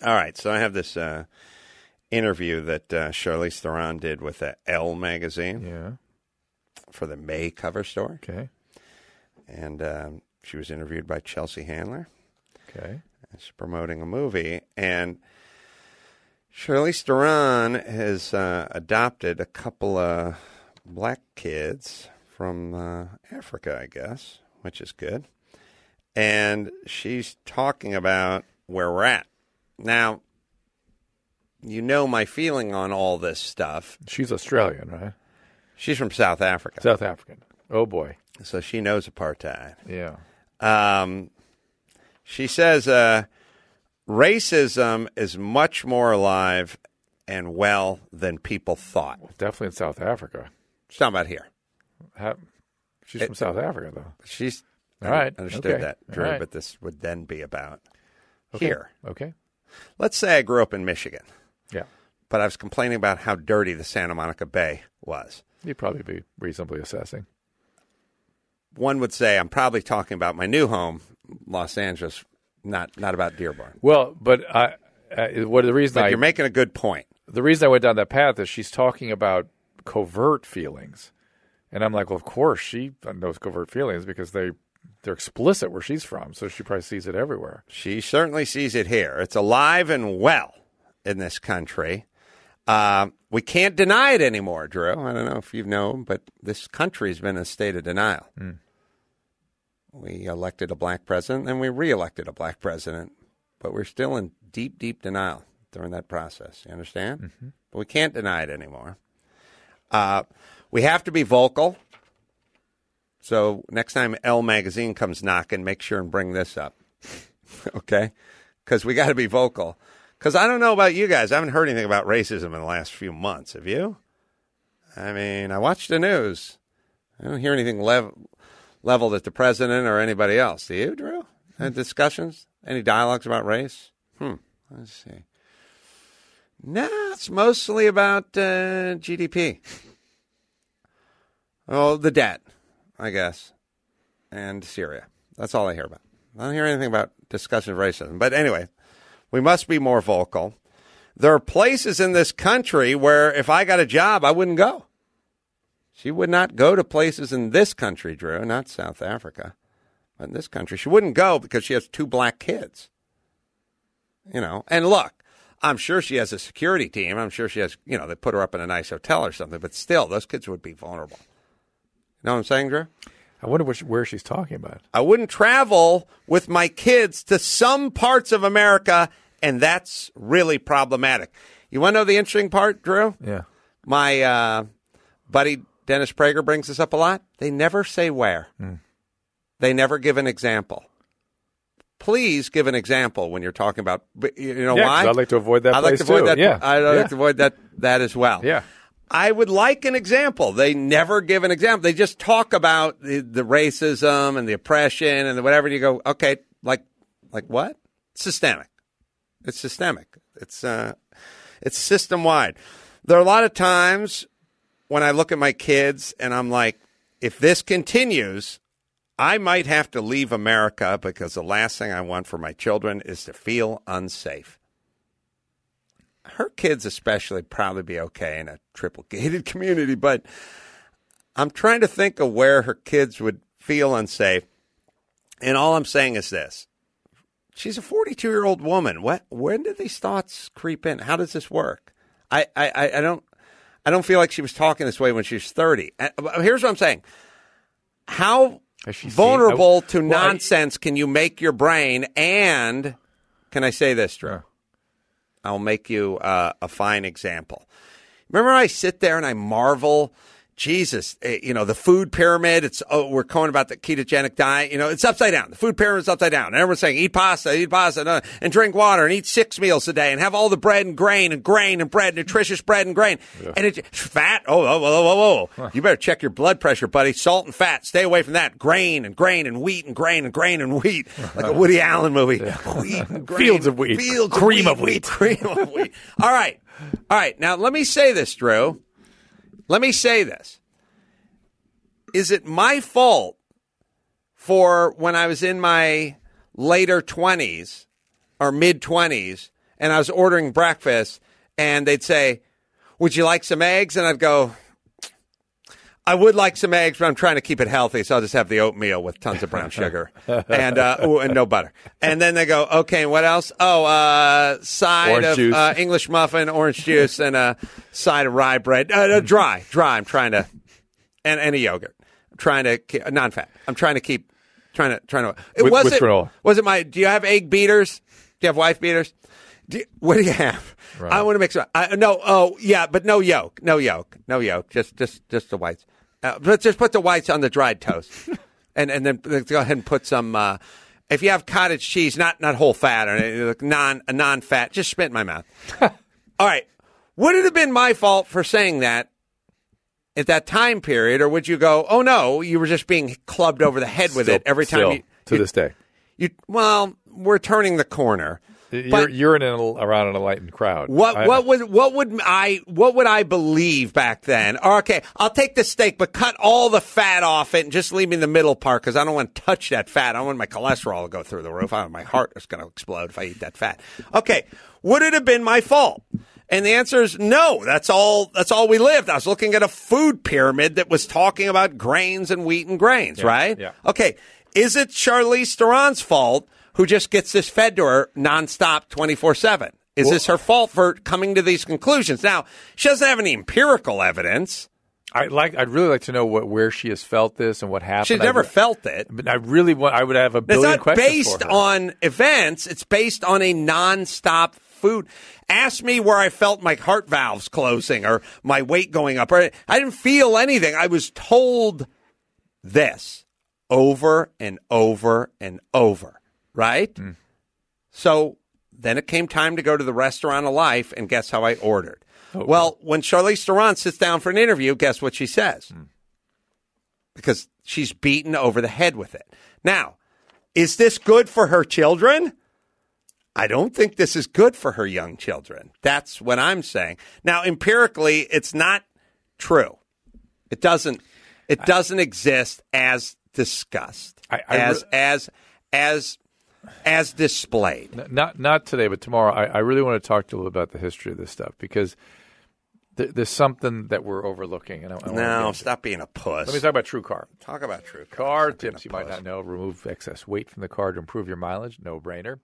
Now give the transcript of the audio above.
All right, so I have this interview that Charlize Theron did with Elle magazine for the May cover story. Okay. And she was interviewed by Chelsea Handler. Okay. She's promoting a movie. And Charlize Theron has adopted a couple of black kids from Africa, I guess, which is good. And she's talking about where we're at. Now, you know my feeling on all this stuff. She's Australian, right? She's from South Africa. South African. Oh, boy. So she knows apartheid. Yeah. She says racism is much more alive and well than people thought. Definitely in South Africa. She's talking about here. She's from South Africa, though. She's all right. Understood that, Drew, right. But this would then be about here. Okay. Let's say I grew up in Michigan. Yeah. But I was complaining about how dirty the Santa Monica Bay was. You'd probably be reasonably assessing. One would say I'm probably talking about my new home, Los Angeles, not about Dearborn. Well, but you're making a good point. The reason I went down that path is she's talking about covert feelings. And I'm like, well, of course she knows covert feelings because they're explicit where she's from, so she probably sees it everywhere. She certainly sees it here. It's alive and well in this country. We can't deny it anymore, Drew. I don't know if you know, but this country's been in a state of denial. We elected a black president, and we reelected a black president, but we're still in deep, deep denial during that process. You understand? Mm-hmm. But we can't deny it anymore. We have to be vocal. So next time Elle magazine comes knocking, make sure and bring this up, okay? Because we got to be vocal. Because I don't know about you guys. I haven't heard anything about racism in the last few months. Have you? I mean, I watch the news. I don't hear anything leveled at the president or anybody else. Do you, Drew? Any discussions? Any dialogues about race? Let's see. No, it's mostly about GDP. Oh, the debt, I guess, and Syria. That's all I hear about. I don't hear anything about discussion of racism. But anyway, we must be more vocal. There are places in this country where if I got a job, I wouldn't go. She would not go to places in this country, Drew, not South Africa, but in this country. She wouldn't go because she has 2 black kids. You know, and look, I'm sure she has a security team. I'm sure she has, they put her up in a nice hotel or something, but still, those kids would be vulnerable. You know what I'm saying, Drew? I wonder where she's talking about. I wouldn't travel with my kids to some parts of America, and that's really problematic. You want to know the interesting part, Drew? Yeah. My buddy Dennis Prager brings this up a lot. They never say where. They never give an example. Please give an example when you're talking about, why? I'd like to avoid that I'd like to avoid that. Yeah. I'd like to avoid that as well. Yeah. I would like an example. They never give an example. They just talk about the racism and the oppression and the whatever. And you go, okay, like what? Systemic. It's systemic. It's system wide. There are a lot of times when I look at my kids and I'm like, if this continues, I might have to leave America because the last thing I want for my children is to feel unsafe. Her kids especially probably be okay in a triple gated community, but I'm trying to think of where her kids would feel unsafe. And all I'm saying is this. She's a 42-year-old woman. When did these thoughts creep in? How does this work? I don't feel like she was talking this way when she was 30. Here's what I'm saying. How vulnerable to nonsense can you make your brain? And can I say this, Drew? I'll make you a fine example. Remember I sit there and I marvel, Jesus, the food pyramid, we're going about the ketogenic diet, it's upside down. The food pyramid's upside down. And everyone's saying eat pasta, and drink water, and eat 6 meals a day, and have all the bread and grain and bread, nutritious bread and grain. Yeah. And it's fat, whoa. Huh. You better check your blood pressure, buddy. Salt and fat, stay away from that. Grain and wheat and grain and wheat. Like a Woody Allen movie. Yeah. Wheat and grain. Fields of wheat. Cream of wheat. All right. Now, let me say this, Drew. Let me say this. Is it my fault for when I was in my later 20s or mid-20s and I was ordering breakfast, and they'd say, "Would you like some eggs?" And I'd go, "I would like some eggs, but I'm trying to keep it healthy, so I'll just have the oatmeal with tons of brown sugar and no butter." And then they go, "Okay, and what else?" "Oh, side orange of juice. English muffin, orange juice, and a side of rye bread. Dry. I'm trying to, and a yogurt. I'm trying to keep, non-fat. I'm trying to keep, trying to. With granola. Was it my? Do you have egg beaters? Do you have wife beaters? What do you have? Right. I want to make sure. No. Oh, yeah, but no yolk. No yolk. Just the whites. But just put the whites on the dried toast, and then go ahead and put some. If you have cottage cheese, not whole fat or a non-fat, just spit in my mouth. All right. Would it have been my fault for saying that at that time period, or would you go, "Oh no, you were just being clubbed over the head with it every time"? To this day, Well, we're turning the corner. You're around an enlightened crowd. What would I believe back then? Okay, I'll take the steak, but cut all the fat off it and just leave me the middle part because I don't want to touch that fat. I don't want my cholesterol to go through the roof. My heart is going to explode if I eat that fat. Okay, would it have been my fault? And the answer is no. That's all we lived. I was looking at a food pyramid that was talking about grains and wheat and grains, right? Yeah. Okay, is it Charlize Theron's fault who just gets this fed to her nonstop 24/7? Is this her fault for coming to these conclusions? Now, she doesn't have any empirical evidence. I'd really like to know where she has felt this and what happened. She's never felt it. But I would have a billion questions for her. It's not based on events. It's based on a nonstop food. Ask me where I felt my heart valves closing or my weight going up. I didn't feel anything. I was told this over and over and over. Right? Mm. So then it came time to go to the restaurant of life, and guess how I ordered? Okay. Well, when Charlize Theron sits down for an interview, guess what she says? Mm. Because she's beaten over the head with it. Now, is this good for her children? I don't think this is good for her young children. That's what I'm saying. Now, empirically, it's not true. It doesn't exist as discussed, as displayed. Not today, but tomorrow. I really want to talk to you a little about the history of this stuff because there's something that we're overlooking. And stop being a puss. Let me talk about TrueCar. Talk about TrueCar. Car tips you might not know. Remove excess weight from the car to improve your mileage. No brainer.